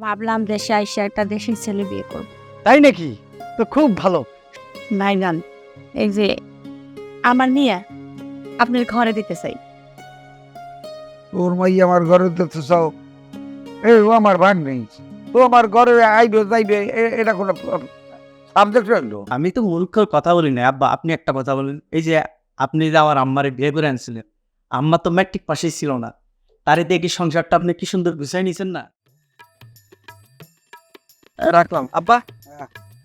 ভাবলাম দেশে আইসা একটা দেশি ছেলে বিয়ে করব। তাই নাকি? তো খুব ভালো। ভাইজান, এই যে আমার নিয়ে আপনার ঘরে দিতে চাই। তোর মাই আমার ঘরে দিতে চাও? ও আমার ভাগ নেই, তো আমার ঘরে আইবে যাইবে এটা কোনো সাবজেক্ট রাখলো? আমি তো মূর্খ কথা বলি না আব্বা, আপনি একটা কথা বলেন। এই যে আপনি যে আমার আম্মারে বিয়ে করে আনছিলেন, আম্মা তো ম্যাট্রিক পাশেই ছিল না, তারে দিয়ে কি সংসারটা আপনি কি সুন্দর গুছাই নিছেন না? রাখলাম। আব্বা,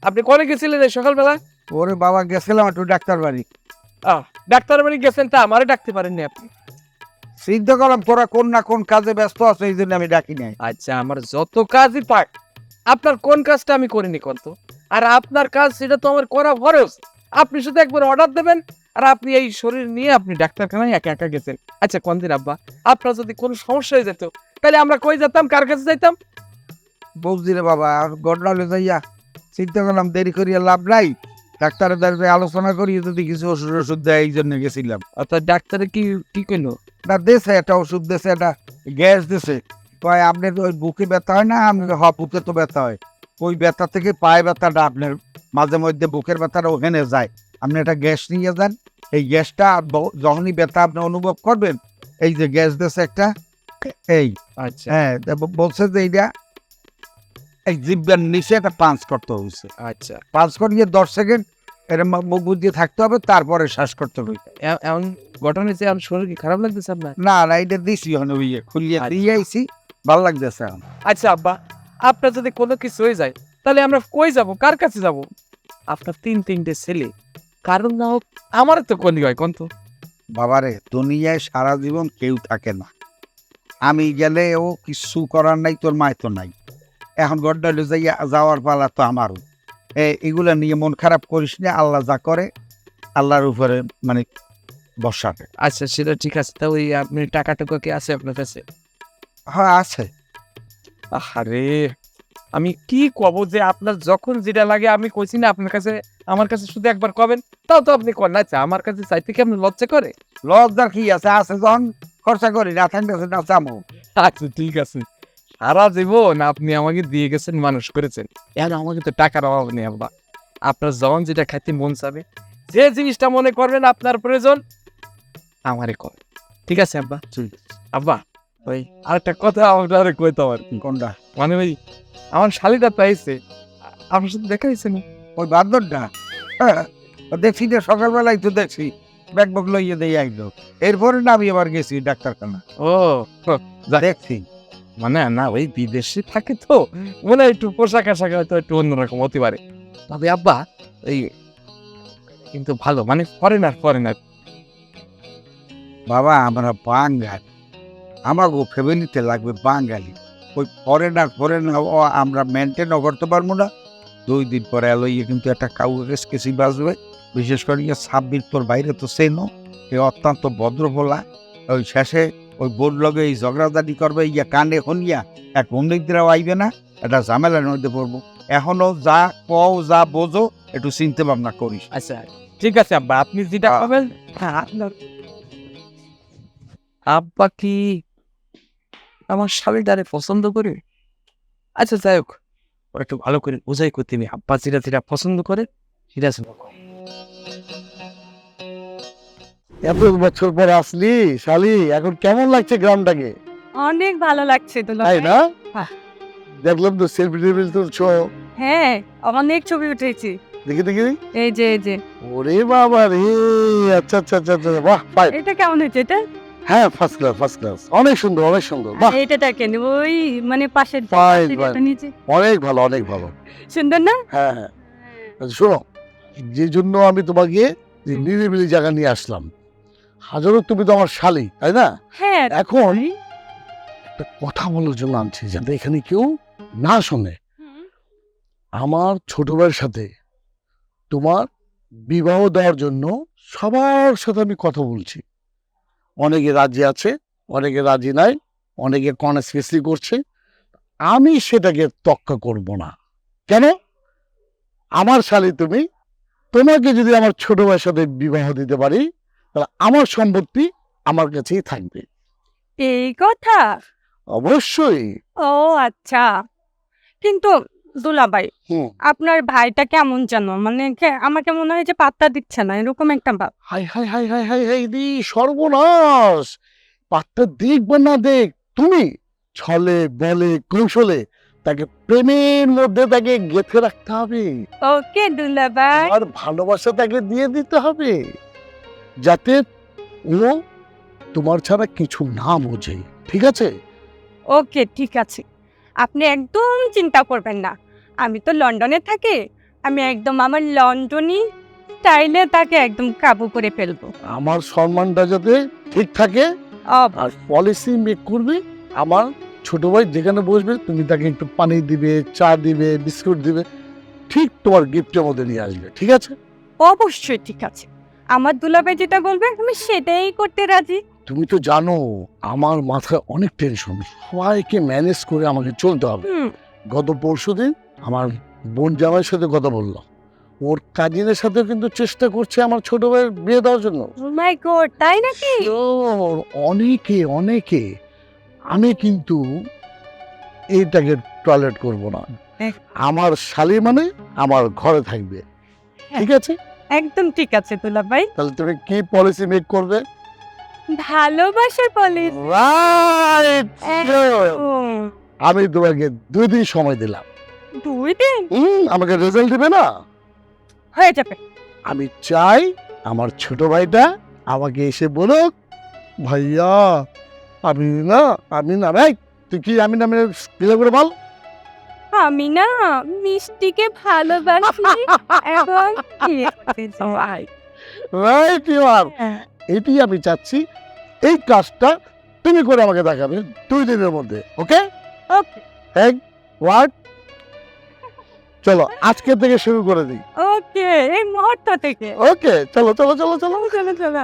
আপনি কোনে গেছিলেন এই সকালবেলা? ওরে বাবা, গেছিলাম একটু ডাক্তার বাড়ি। ডাক্তার বাড়ি গেছেন, তা আমারে ডাকতে পারেননি আপনি? চিন্তা করলাম তোরা কোন না কোন কাজে ব্যস্ত আছে, এই জন্য আমি ডাকি নাই। আচ্ছা, আমার যত কাজই পাক, আপনার কোন কাজটা আমি করিনি কত? আর আপনার কাজ সেটা তো আমার করা ফরজ। আপনি শুধু একবার অর্ডার দেবেন, আর আপনি এই শরীর নিয়ে আপনি ডাক্তারখানায় একা একা গেছেন। আচ্ছা কোন দিন আব্বা, আপনার যদি কোনো সমস্যা হয়ে যেত, তাহলে আমরা কই যেতাম, কার কাছে যাইতাম? বুঝলি রে বাবা, আর গড্ডালে যাইয়া চিন্তা করলাম দেরি করিয়া লাভ নাই, ডাক্তারের দ্বারা আলোচনা করি যদি কিছু ওষুধ ওষুধ দেয়, এই জন্য গেছিলাম। অর্থাৎ ডাক্তারে কি কি কইলো? না দেশে একটা ওষুধ দেশে, একটা গ্যাস দেশে। কয় আপনার ওই বুকে ব্যথা হয় না? আমি বুকে তো ব্যথা হয়, ওই ব্যথা থেকে পায়ে ব্যথাটা আপনার মাঝে মধ্যে বুকের ব্যথাটা ওখানে যায়, আপনি একটা গ্যাস নিয়ে যান। এই গ্যাসটা যখনই ব্যথা আপনি অনুভব করবেন, এই যে গ্যাস দেশে একটা, এই আচ্ছা হ্যাঁ বলছে যে এইটা এই জিব্বার নিচে একটা পাঞ্চ করতে হয়েছে, আচ্ছা, পাঞ্চ করিয়ে 10 সেকেন্ড এর মুখ বুঝিয়ে থাকতে হবে, তারপরে শ্বাস করতে হবে। এমন ঘটনা হয়েছে, আমার শরীর কি খারাপ লাগতেছে আপনার? না না, এটা দিছি হনে ওই খুলিয়ে আচ্ছা। দিয়ে আইছি, ভালো লাগতেছে এখন। আচ্ছা আব্বা, আপনার যদি কোনো কিছু হয়ে যায়, তাহলে আমরা কই যাব, কার কাছে যাব? আপনার তিনটে ছেলে, কারণ না হোক আমার তো কোন হয় কোন তো? বাবারে, দুনিয়ায় সারা জীবন কেউ থাকে না, আমি গেলে ও কিছু করার নাই, তোর মায় তো নাই, এখন গড্ডালে যাওয়ার পালা তো আমারও। এগুলা নিয়ে মন খারাপ করিস না, আল্লাহ যা করে আল্লাহর উপরে মানে বসাবে। আচ্ছা সেটা ঠিক আছে, তা ওই আপনি টাকা টুকু কি আছে আপনার কাছে? হ্যাঁ আছে। আরে আমি কি কব যে আপনার যখন যেটা লাগে, আমি কইছি না আপনার কাছে, আমার কাছে শুধু একবার কবেন, তাও তো আপনি কর না। আচ্ছা আমার কাছে চাইতে কি আপনি লজ্জা করে? লজ্জার কি আছে, আছে যখন খরচা করি, না থাকতেছে না চামো। আচ্ছা ঠিক আছে, সারা জীবন আপনি আমাকে দিয়ে গেছেন, মানুষ করেছেন, এখন আমাকে তো টাকার অভাব নেই আব্বা। আপনার যখন যেটা খাইতে মন চাবে, যে জিনিসটা মনে করবেন আপনার প্রয়োজন, আমারে কর। ঠিক আছে আব্বা? আব্বা ওই আরেকটা কথা আপনারে কইতাম আর কি। কোনটা? মানে ওই আমার শালিটা পাইছে, আপনার সাথে দেখা হয়েছে না? ওই বান্দরটা? হ্যাঁ, দেখছি যে সকালবেলায় তো দেখছি ব্যাগ বক লইয়ে দিয়ে আইলো, এরপরে না আমি আবার গেছি ডাক্তারখানা, ও দেখছি। মানে না, ওই বিদেশে থাকে তো, মনে হয় একটু পোশাক আশাক হয়তো একটু অন্যরকম হতে পারে। তবে আব্বা এই কিন্তু ভালো, মানে ফরেনার। বাবা আমরা বাঙালি, আমাকে ফ্যামিলিতে লাগবে বাঙালি, ওই ফরেনার ও আমরা মেনটেনও করতে পারবো না। 2 দিন পরে এলোইয়ে কিন্তু একটা কাউকে কেসি বাজবে, বিশেষ করে ইয়ে 26 তোর বাইরে তো সেনো, এ অত্যন্ত ভদ্র বলা, ওই শেষে ওই বোর লগে এই ঝগড়াঝাটি করবে, ইয়া কানে হনিয়া এক বন্ধুরাও আইবে না, একটা ঝামেলার মধ্যে পড়বো। এখনো যা কও যা বোঝো একটু চিন্তা ভাবনা করিস। আচ্ছা ঠিক আছে আব্বা, আপনি যেটা পাবেন। হ্যাঁ আপনার আব্বা কি আমার শালিটারে পছন্দ করে? আচ্ছা যাই হোক, ও একটু ভালো করে বোঝাই করতে হবে, আব্বা যেটা পছন্দ করে সেটা আছে। এত বছর পরে আসলি শালি, এখন কেমন লাগছে গ্রামটাকে? অনেক ভালো লাগছে তো। তাই না? হ্যাঁ। দেখলাম তো সেলফি টেবিল তুলছো। হ্যাঁ, অনেক ছবি উঠেছি। দেখি দেখি। এই যে ওরে বাবা রে, আচ্ছা আচ্ছা আচ্ছা আচ্ছা, বাহ ফাইন। এটা কেমন হয়েছে? এটা হ্যাঁ ফার্স্ট ক্লাস ফার্স্ট ক্লাস, অনেক সুন্দর অনেক সুন্দর, বাহ এটা দেখেন, ওই মানে পাশের Fine, পাশের fine. এটা নিচে অনেক ভালো অনেক ভালো। সুন্দর না? হ্যাঁ হ্যাঁ, আচ্ছা, শোনো, যে জন্য আমি তোমাকে যে নিরিবিলি জায়গা নিয়ে আসলাম, হাজারো তুমি তো আমার শালি তাই না? হ্যাঁ। এখন একটা কথা বলার জন্য আনছি, যাতে এখানে কেউ না শোনে। হুম। আমার ছোট ভাইয়ের সাথে তোমার বিবাহ দেওয়ার জন্য সবার সাথে আমি কথা বলছি, অনেকে রাজি আছে, অনেকে রাজি নাই, অনেকে কনস্পিরেসি করছে, আমি সেটাকে তোয়াক্কা করব না। কেন? আমার শালি তুমি, তোমাকে যদি আমার ছোট ভাইয়ের সাথে বিবাহ দিতে পারি, তাহলে আমার সম্পত্তি আমার কাছেই থাকবে। এই কথা? অবশ্যই। ও আচ্ছা, কিন্তু দুলাভাই, হুম। আপনার ভাইটা কেমন যেন মানে আমাকে মনে হয় যে পাত্তা দিচ্ছে না, এরকম একটা ভাব। High high high high high high রে সর্বনাশ! পাত্তা দেখ বা না দেখ, তুমি ছলে বলে কৌশলে তাকে প্রেমের মধ্যে তাকে গেঁথে রাখতে হবে। ওকে দুলাভাই। আর ভালোবাসা তাকে দিয়ে দিতে হবে, যাতে ও তোমার ছাড়া কিছু না বোঝে। ঠিক আছে? ওকে ঠিক আছে, আপনি একদম চিন্তা করবেন না। আমি তো লন্ডনে থাকি, আমি একদম আমার লন্ডনী স্টাইলে তাকে একদম কাবু করে ফেলবো। আমার সম্মানটা যাতে ঠিক থাকে অব- আর পলিসি মেক করবে। আমার ছোট ভাই যেখানে বসবে তুমি তাকে একটু পানি দিবে, চা দিবে, বিস্কুট দিবে, ঠিক তোমার গিফটের মধ্যে নিয়ে আসবে। ঠিক আছে? অবশ্যই ঠিক আছে, আমার দুলাভাই যেটা বলবে আমি সেটাই করতে রাজি। তুমি তো জানো আমার মাথায় অনেক টেনশন, সবাইকে ম্যানেজ করে আমাকে চলতে হবে। হুম। গত পরশুদিন আমার বোন জামাইয়ের সাথে কথা বললাম, ওর কাজিনের সাথে কিন্তু চেষ্টা করছে আমার ছোট ভাইয়ের বিয়ে দেওয়ার জন্য। ও মাই গড, তাই নাকি? Sure, অনেকে অনেকে। আমি কিন্তু এইটাকে টয়লেট করব না। হ্যাঁ। আমার শালি মানে আমার ঘরে থাকবে। ঠিক আছে? একদম ঠিক আছে দুলাভাই, তাহলে তুমি কি পলিসি মেক করবে? ভালোবাসার পলিসি। রাইট। একদম। আমি তোমাকে 2 দিন সময় দিলাম। 2 দিন আমাকে রেজাল্ট দিবে না? হয়ে যাবে। আমি চাই আমার ছোট ভাইটা আমাকে এসে বলুক, ভাইয়া আমি না ভাই, তুই কি আমি নামে ক্লিয়ার করে বল। আমি না মিষ্টিকে ভালোবাসি এবং রাইট ইউ আর। এটি আমি চাচ্ছি, এই কাজটা তুমি করে আমাকে দেখাবে 2 দিনের মধ্যে। ওকে? ওকে এক ওয়ার্ড। চলো আজকে থেকে শুরু করে দিই। ওকে, এই মুহূর্ত থেকে। ওকে, চলো চলো চলো চলো। চলো চলো।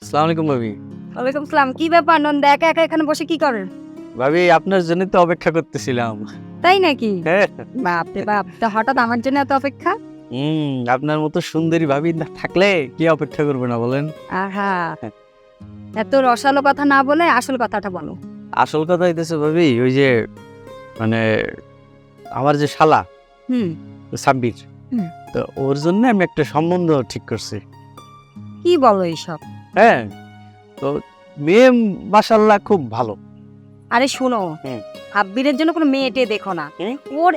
আসসালামু আলাইকুম ভাবি। ওয়ালাইকুম সালাম। কি ব্যাপার নন্দা, একা একা এখানে বসে কি করেন? ভাবি আপনার জন্য তো অপেক্ষা করতেছিলাম। তাই নাকি? হ্যাঁ। বাপরে বাপ, তা হঠাৎ আমার জন্য এত অপেক্ষা? আপনার মতো সুন্দরী ভাবি না থাকলে কি অপেক্ষা করবে না বলেন? আহা, এত রসালো কথা না বলে আসল কথাটা বলো। আসল কথা হইতেছে ভাবি, ওই যে মানে আমার যে শালা হুম। সাব্বির, হুম। তো ওর জন্য আমি একটা সম্বন্ধ ঠিক করছি। কি বলো এইসব? হ্যাঁ, তো মেয়ে মাশাআল্লাহ খুব ভালো। আরে শোনো, হুম। হাব্বিরের জন্য কোনো মেয়েটে দেখো না। হুম। ওর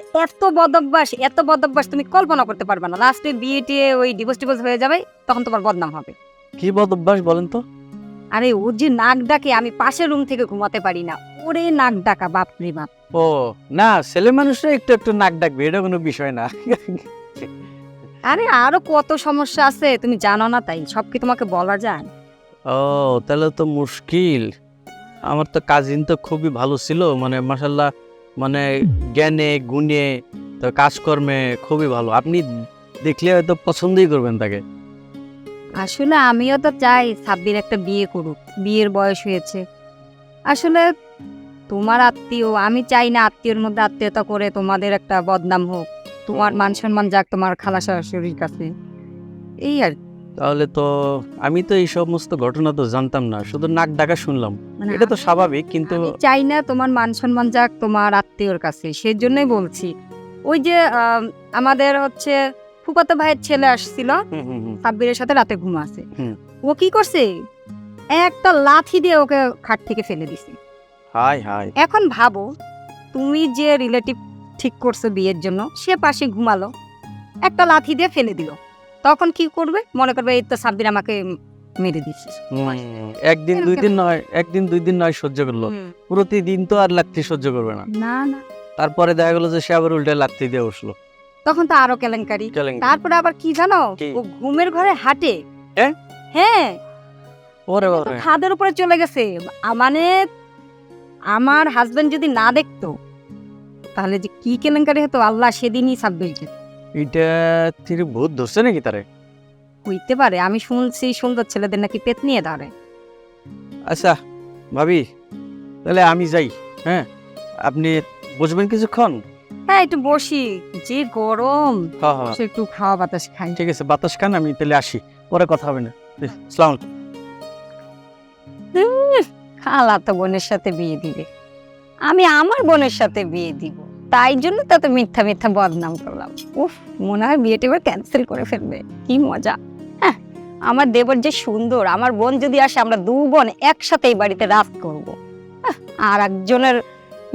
এত বদভ্যাস তুমি কল্পনা করতে পারবে না। লাস্টে বিয়ে টিয়ে ওই ডিভোর্স হয়ে যাবে, তখন তোমার বদনাম হবে। কি বদ অভ্যাস বলেন তো? আরে ওর যে নাক ডাকে, আমি পাশের রুম থেকে ঘুমাতে পারি না। ওরে নাক ডাকা, বাপ রে বাপ। ও না, ছেলে মানুষরা একটু একটু নাক ডাকবে, এটা কোনো বিষয় না। আরে আরো কত সমস্যা আছে তুমি জানো না, তাই সব কি তোমাকে বলা যায়? ও তাহলে তো মুশকিল। আমার তো কাজিন তো খুবই ভালো ছিল, মানে মাশাআল্লাহ, মানে জ্ঞানে গুণে তো কাজকর্মে খুবই ভালো। আপনি দেখলে হয়তো পছন্দই করবেন তাকে। আসলে আমিও তো চাই সাব্বির একটা বিয়ে করুক, বিয়ের বয়স হয়েছে। আসলে তোমার আত্মীয়, আমি চাই না আত্মীয়র মধ্যে আত্মীয়তা করে তোমাদের একটা বদনাম হোক, তোমার মান সম্মান যাক তোমার খালা শাশুড়ির কাছে, এই আর কি। তাহলে তো আমি তো এই সমস্ত ঘটনা তো জানতাম না, শুধু নাক ডাকা শুনলাম। মানে এটা তো স্বাভাবিক, কিন্তু আমি চাই না তোমার মান সম্মান যাক তোমার আত্মীয়র কাছে, সেজন্যই বলছি। ওই যে আমাদের হচ্ছে ফুফাতো ভাইয়ের ছেলে আসছিল, সাব্বিরের সাথে রাতে ঘুমাছে। হুম। ও কি করছে, একটা লাথি দিয়ে ওকে খাট থেকে ফেলে দিছে। High high. এখন ভাবো, তুমি যে রিলেটিভ ঠিক করছো বিয়ের জন্য, সে পাশে ঘুমালো, একটা লাথি দিয়ে ফেলে দিল, তখন কি করবে? মনে করবে এই তো সাব্বির আমাকে মেরে দিচ্ছে। একদিন দুই দিন নয় সহ্য করলো, প্রতিদিন তো আর লাথি সহ্য করবে না। না না, তারপরে দেখা গেলো যে সে আবার উল্টে লাথি দিয়ে উঠলো। তখন তো আরো কেলেঙ্কারি। কেলেঙ্কারি। তারপরে আবার কি জানো, কি? ও ঘুমের ঘরে হাঁটে। হ্যাঁ? হ্যাঁ, ওরে তো বাবারে। ছাদের উপরে চলে গেছে। মানে আমার হাজবেন্ড যদি না দেখতো, তাহলে যে কি কেলেঙ্কারি হতো, আল্লাহ সেদিনই সাব্বিরকে। এটা তিনি ভূত ধরছে নাকি তারে? হইতে পারে, আমি শুনছি সুন্দর ছেলেদের নাকি পেট নিয়ে দাঁড়ায়। আচ্ছা ভাবি, তাহলে আমি যাই। হ্যাঁ, আপনি বসবেন কিছুক্ষণ? হ্যাঁ, একটু বসি, যে গরম, হ্যাঁ হ্যাঁ, বসে একটু খাওয়া বাতাস খাই। ঠিক আছে, বাতাস খান, আমি তাহলে আসি, পরে কথা হবে না। আসসালামু আলাইকুম। খালা তো বোনের সাথে বিয়ে দিবে, আমি আমার বোনের সাথে বিয়ে দিব, তাই জন্য তো এত মিথ্যা মিথ্যা বদনাম করলাম। উফ, মনে হয় বিয়েটা এবার ক্যান্সেল করে ফেলবে। কি মজা। হ্যাঁ, আমার দেবর যে সুন্দর, আমার বোন যদি আসে আমরা দু বোন একসাথে এই বাড়িতে রাত করবো। আর একজনের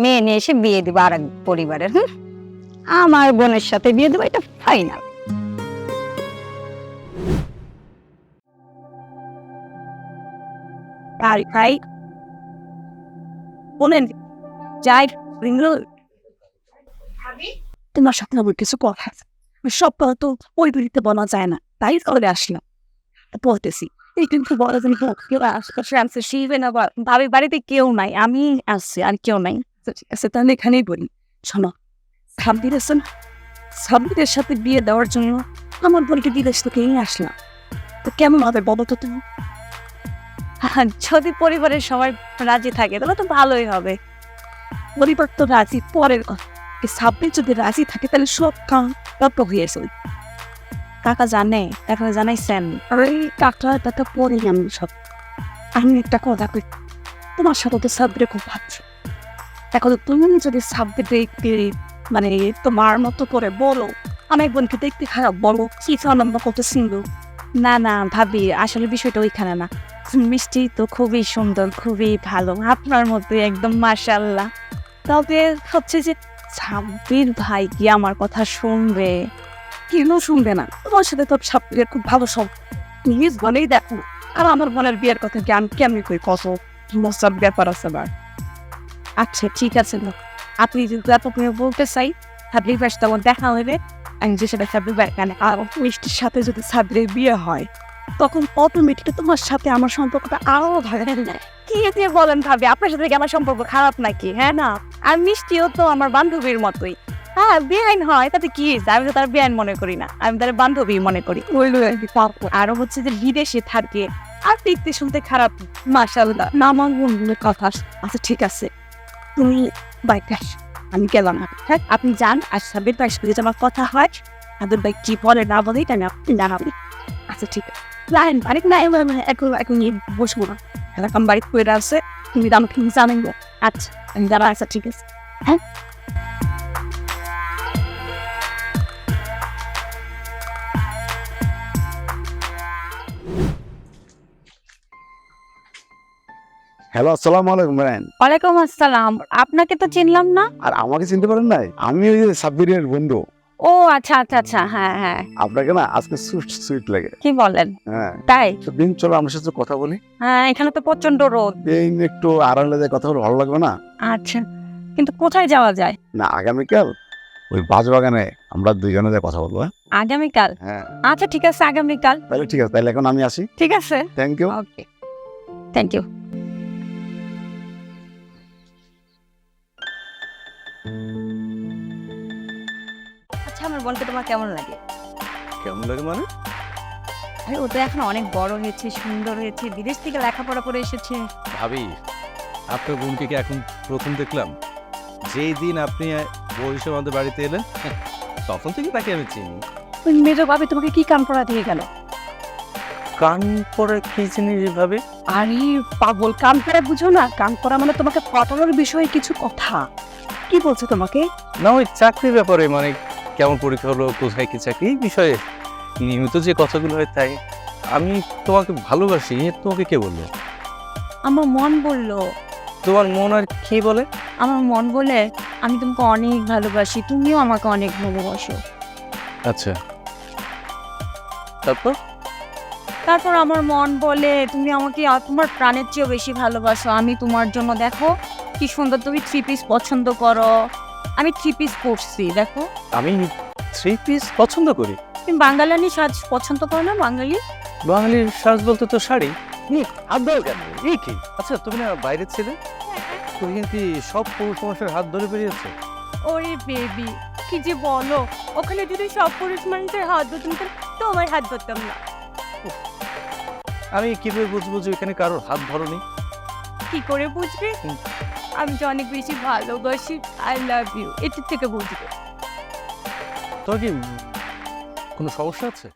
মেয়ে নিয়ে এসে বিয়ে দিব আর এক পরিবারের। আমার বোনের সাথে বিয়ে দেবো, এটা ফাইনাল। ভাই বলেন যাই তোমার সাথে আমার কিছু কথা আছে। সব কথা তো ওই বাড়িতে বলা যায় না, তাই চলে আসলাম। বলতেছি এই কিন্তু বড় দিন কেউ আশপাশে আসছে, শিবে না ভাবি বাড়িতে কেউ নাই, আমি আসছি আর কেউ নাই। ঠিক আছে, তাহলে এখানেই বলি। শোনো, সাব্বিরের সাথে বিয়ে দেওয়ার জন্য আমার বোনকে বিদেশ থেকে নিয়ে আসলাম। তো কেমন হবে বলো তো তুমি? যদি পরিবারের সবাই রাজি থাকে তাহলে তো ভালোই হবে। পরিবার তো রাজি পরের কথা, সাব্বির যদি রাজি থাকে তাহলে সব কাম হয়েছে। কাকা জানে, কাকা জানাইছেন? আরে কাকা পরে আমি সব। আমি একটা কথা কই, তোমার সাথে তো সাব্বিরে খুব ভাবছো। দেখো তো, তুমি যদি সাব্বির দেখতে মানে তোমার মতো করে বলো, আমার বোনকে দেখতে খারাপ বলো, কি আনন্দ করতে সিন্ধু। না না ভাবি, আসলে বিষয়টা ওইখানে না। মিষ্টি তো খুবই সুন্দর, খুবই ভালো, আপনার মতো একদম মাশাআল্লাহ। তবে হচ্ছে যে সাব্বির ভাই কি আমার কথা শুনবে? কেন শুনবে না? তোমার সাথে তো সাব্বিরের খুব ভালো সব, প্লিজ বলেই দেখো। আর আমার বোনের বিয়ের কথা কি আমি কেমনি কই, কত মজার ব্যাপার আছে আবার। আচ্ছা ঠিক আছে, আপনি যদি এত করে বলতে চাই, সাব্বির ভাইয়ের সাথে আমার দেখা হলে আমি যে সেটা সাব্বির ভাই কেন, আর মিষ্টির সাথে যদি সাব্বিরের বিয়ে হয় তখন অটোমেটিকলি তোমার সাথে আমার সম্পর্কটা আরো ভালো হয়ে যায়। কি দিয়ে বলেন ভাবি, আপনার সাথে কি আমার সম্পর্ক খারাপ নাকি? হ্যাঁ না, আর মিষ্টিও তো আমার বান্ধবীর মতোই। হ্যাঁ, বেআইন হয় তাতে কি হয়েছে? আমি তো তার বেআইন মনে করি না, আমি তার বান্ধবী মনে করি। আরো হচ্ছে যে বিদেশে থাকে আর দেখতে শুনতে খারাপ। মাশাআল্লাহ, না আমার বন্ধুদের কথা। আচ্ছা ঠিক আছে, তুমি বাইকে আস, আমি গেলাম। হ্যাঁ, আপনি যান। আর সাব্বির ভাইয়ের সাথে যদি আমার কথা হয়, সাব্বির ভাই কি বলে না বলে এটা আমি আপনি জানাবি। আচ্ছা ঠিক আছে, লাইন বাড়ি না এখন বসবো না, এরকম বাড়ি করে আছে, তুমি তো আমাকে জানাইব। আচ্ছা আমি যারা। আচ্ছা ঠিক আছে, হ্যাঁ। হ্যালো, আসসালামু আলাইকুম ম্যান। ওয়ালাইকুম আসসালাম। আপনাকে তো চিনলাম না। আর আমাকে চিনতে পারেন নাই? আমি ওই যে সাব্বিরের বন্ধু। ও আচ্ছা আচ্ছা আচ্ছা, হ্যাঁ হ্যাঁ। আপনাকে না আজকে সুইট লাগে। কি বলেন? হ্যাঁ, তাই? তো দিন চলো আমার সাথে কথা বলি। হ্যাঁ, এখানে তো প্রচন্ড রোদ। দিন একটু আড়ালে যায় কথা বলে ভালো লাগবে না? আচ্ছা, কিন্তু কোথায় যাওয়া যায়? না, আগামীকাল ওই বাগানে আমরা দুইজনে যায় কথা বলবো। আগামীকাল? হ্যাঁ আচ্ছা ঠিক আছে, আগামীকাল। তাহলে ঠিক আছে, তাহলে এখন আমি আসি। ঠিক আছে, thank you. Okay, thank you. আচ্ছা, আমার বোনকে তোমার কেমন লাগে? কেমন লাগে মানে? আরে ও তো এখন অনেক বড় হয়েছে, সুন্দর হয়েছে, বিদেশ থেকে লেখাপড়া করে এসেছে। ভাবি, আপনার বোনকে কি এখন প্রথম দেখলাম? যেই দিন আপনি বউ হিসেবে আমাদের বাড়িতে এলেন, তখন থেকে তাকে আমি চিনি। ওই মেজো ভাবি তোমাকে কি কান পড়া দিয়ে গেল? কান পরে কি জিনিস ভাবে? আরে পাগল, কান পড়া বুঝো না? কান পড়া মানে তোমাকে পটানোর বিষয়ে কিছু কথা। কি বলছে তোমাকে? না, ওই চাকরির ব্যাপারে, মানে কেমন পরীক্ষা হলো, কোথায় কি চাকরি, এই বিষয়ে নিয়মিত যে কথাগুলো হয় তাই। আমি তোমাকে ভালোবাসি, তোমাকে কে বললো? আমার মন বললো। তোমার মন আর কি বলে? আমার মন বলে আমি তোমাকে অনেক ভালোবাসি, তুমিও আমাকে অনেক ভালোবাসো। আচ্ছা, তারপর? তারপর আমার মন বলে তুমি আমাকে তোমার প্রাণের চেয়েও বেশি ভালোবাসো। আমি তোমার জন্য দেখো কি সুন্দর, তুমি 3 পিস পছন্দ করো, আমি 3 পিস পরছি দেখো। আমি 3 পিস পছন্দ করি। তুমি বাঙালি সাজ পছন্দ করো না? বাঙালি বাঙালির সাজ বলতে তো শাড়ি। হাত ধরো কেন? এই কি? আচ্ছা, তুমি না বাইরে ছিলে, তুমি কি সব পুরুষ মানুষের হাত ধরে বেরিয়েছে? ওরে বেবি, কি যে বলো, ওখানে যদি সব পুরুষ মানুষের হাত ধরতাম তোমার হাত ধরতাম না। আমি কিভাবে বুঝবো যে এখানে কারোর হাত ধরনি? কি করে বুঝবে? আমি তো অনেক বেশি ভালোবাসি, আই লাভ ইউ, এটার থেকে বুঝবে। তোর কি কোনো সমস্যা আছে?